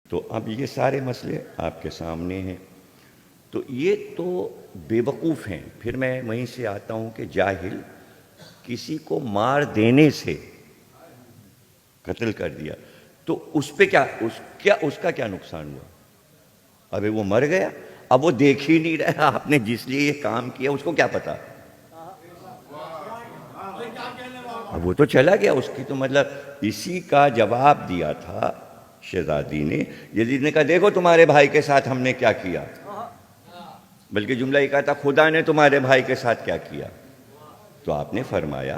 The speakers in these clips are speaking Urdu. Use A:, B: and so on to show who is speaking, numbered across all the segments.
A: تو اب یہ سارے مسئلے آپ کے سامنے ہیں. تو یہ تو بے وقوف ہیں. پھر میں وہیں سے آتا ہوں کہ جاہل کسی کو مار دینے سے قتل کر دیا تو اس پہ اس کا کیا نقصان ہوا؟ ابھی وہ مر گیا، اب وہ دیکھ ہی نہیں رہا آپ نے جس لیے یہ کام کیا، اس کو کیا پتا؟ اب وہ تو چلا گیا. اس کی تو مطلب اسی کا جواب دیا تھا شہزادی نے. یزید نے کہا دیکھو تمہارے بھائی کے ساتھ ہم نے کیا کیا، بلکہ جملہ یہ کہا تھا خدا نے تمہارے بھائی کے ساتھ کیا کیا. تو آپ نے فرمایا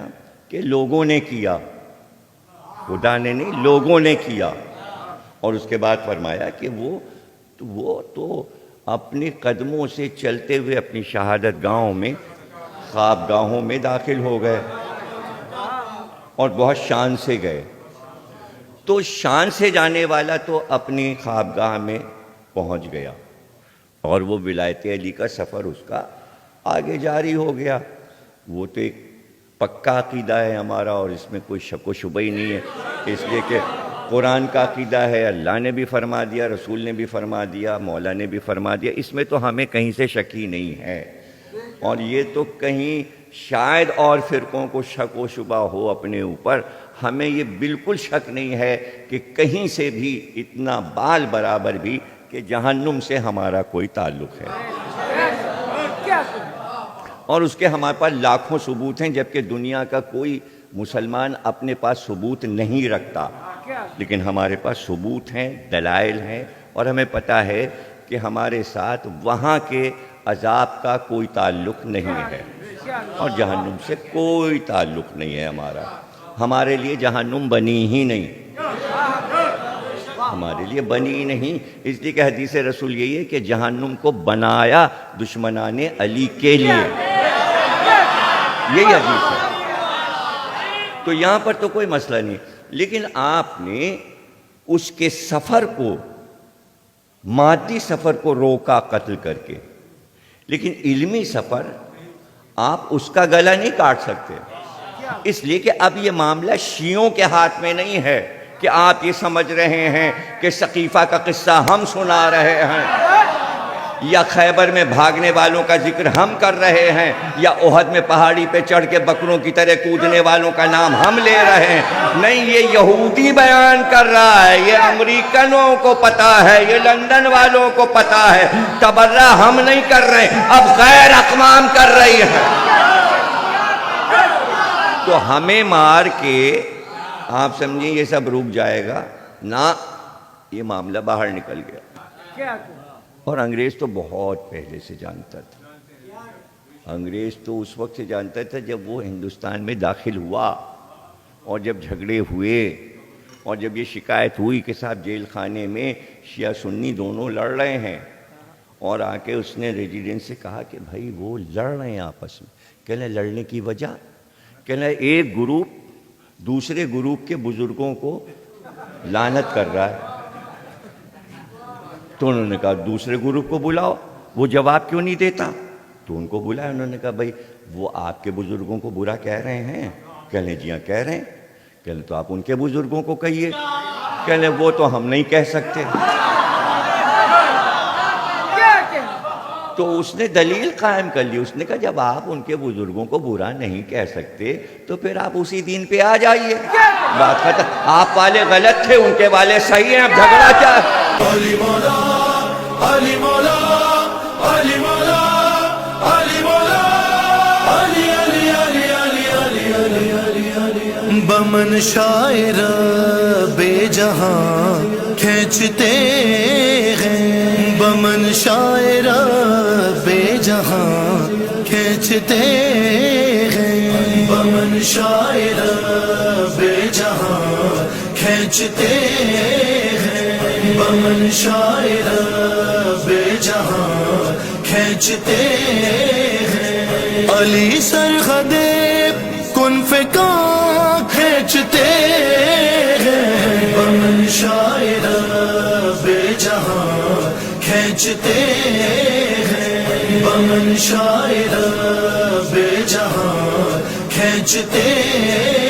A: کہ لوگوں نے کیا، خدا نے نہیں، لوگوں نے کیا. اور اس کے بعد فرمایا کہ وہ تو اپنے قدموں سے چلتے ہوئے اپنی شہادت گاہوں میں، خواب گاہوں میں داخل ہو گئے اور بہت شان سے گئے. تو شان سے جانے والا تو اپنی خوابگاہ میں پہنچ گیا اور وہ ولایت علی کا سفر اس کا آگے جاری ہو گیا. وہ تو ایک پکا عقیدہ ہے ہمارا اور اس میں کوئی شک و شبہ ہی نہیں ہے، اس لیے کہ قرآن کا عقیدہ ہے، اللہ نے بھی فرما دیا، رسول نے بھی فرما دیا، مولا نے بھی فرما دیا. اس میں تو ہمیں کہیں سے شک ہی نہیں ہے. اور یہ تو کہیں شاید اور فرقوں کو شک و شبہ ہو اپنے اوپر، ہمیں یہ بالکل شک نہیں ہے کہ کہیں سے بھی اتنا بال برابر بھی کہ جہنم سے ہمارا کوئی تعلق ہے. اور اس کے ہمارے پاس لاکھوں ثبوت ہیں، جبکہ دنیا کا کوئی مسلمان اپنے پاس ثبوت نہیں رکھتا، لیکن ہمارے پاس ثبوت ہیں، دلائل ہیں، اور ہمیں پتہ ہے کہ ہمارے ساتھ وہاں کے عذاب کا کوئی تعلق نہیں ہے اور جہنم سے کوئی تعلق نہیں ہے ہمارا. ہمارے لیے جہنم بنی ہی نہیں، ہمارے لیے بنی ہی نہیں. اس لیے کہ حدیث رسول یہی ہے کہ جہنم کو بنایا دشمنان علی کے لیے، یہی حدیث ہے. تو یہاں پر تو کوئی مسئلہ نہیں، لیکن آپ نے اس کے سفر کو، مادی سفر کو روکا قتل کر کے، لیکن علمی سفر آپ اس کا گلا نہیں کاٹ سکتے. اس لیے کہ اب یہ معاملہ شیعوں کے ہاتھ میں نہیں ہے کہ آپ یہ سمجھ رہے ہیں کہ سقیفہ کا قصہ ہم سنا رہے ہیں، یا خیبر میں بھاگنے والوں کا ذکر ہم کر رہے ہیں، یا احد میں پہاڑی پہ چڑھ کے بکروں کی طرح کودنے والوں کا نام ہم لے رہے ہیں. نہیں، یہ یہودی بیان کر رہا ہے، یہ امریکنوں کو پتا ہے، یہ لندن والوں کو پتا ہے. تبرہ ہم نہیں کر رہے، اب غیر اقوام کر رہی ہے. تو ہمیں مار کے آپ سمجھیں یہ سب رک جائے گا نہ، یہ معاملہ باہر نکل گیا. اور انگریز تو بہت پہلے سے جانتا تھا. انگریز تو اس وقت سے جانتا تھا جب وہ ہندوستان میں داخل ہوا، اور جب جھگڑے ہوئے، اور جب یہ شکایت ہوئی کہ صاحب جیل خانے میں شیعہ سنی دونوں لڑ رہے ہیں، اور آ کے اس نے ریزیڈنٹ سے کہا کہ بھائی وہ لڑ رہے ہیں آپس میں. کہنے لڑنے کی وجہ، کہنا ایک گروپ دوسرے گروپ کے بزرگوں کو لعنت کر رہا ہے. تو انہوں نے کہا دوسرے گروپ کو بلاؤ. وہ جواب کیوں نہیں دیتا؟ تو ان کو بلایا. انہوں نے کہا بھائی وہ آپ کے بزرگوں کو برا کہہ رہے ہیں؟ کہنے جی ہاں کہہ رہے ہیں. کہنے تو آپ ان کے بزرگوں کو کہیے. کہنے وہ تو ہم نہیں کہہ سکتے. تو اس نے دلیل قائم کر لی. اس نے کہا جب آپ ان کے بزرگوں کو برا نہیں کہہ سکتے تو پھر آپ اسی دین پہ آ جائیے. بات ختم. آپ والے غلط تھے، ان کے والے صحیح ہیں، اب جھگڑا کیا؟ علی مولا، علی مولا، علی مولا، علی مولا، علی علی علی علی علی علی علی علی.
B: بمن شاعر بے جہاں کھینچتے ہیں، بمن شاعر بے جہاں کھینچتے ہیں، بمن شاعر بے جہاں کھینچتے ہیں، بمن شاعر بے جہاں کھینچتے ہیں. علی سرخد کن فکاں کھینچتے ہیں، بمن شاعر بے جہاں کھینچتے ہیں، بمن شاعر بے جہاں کھینچتے ہیں.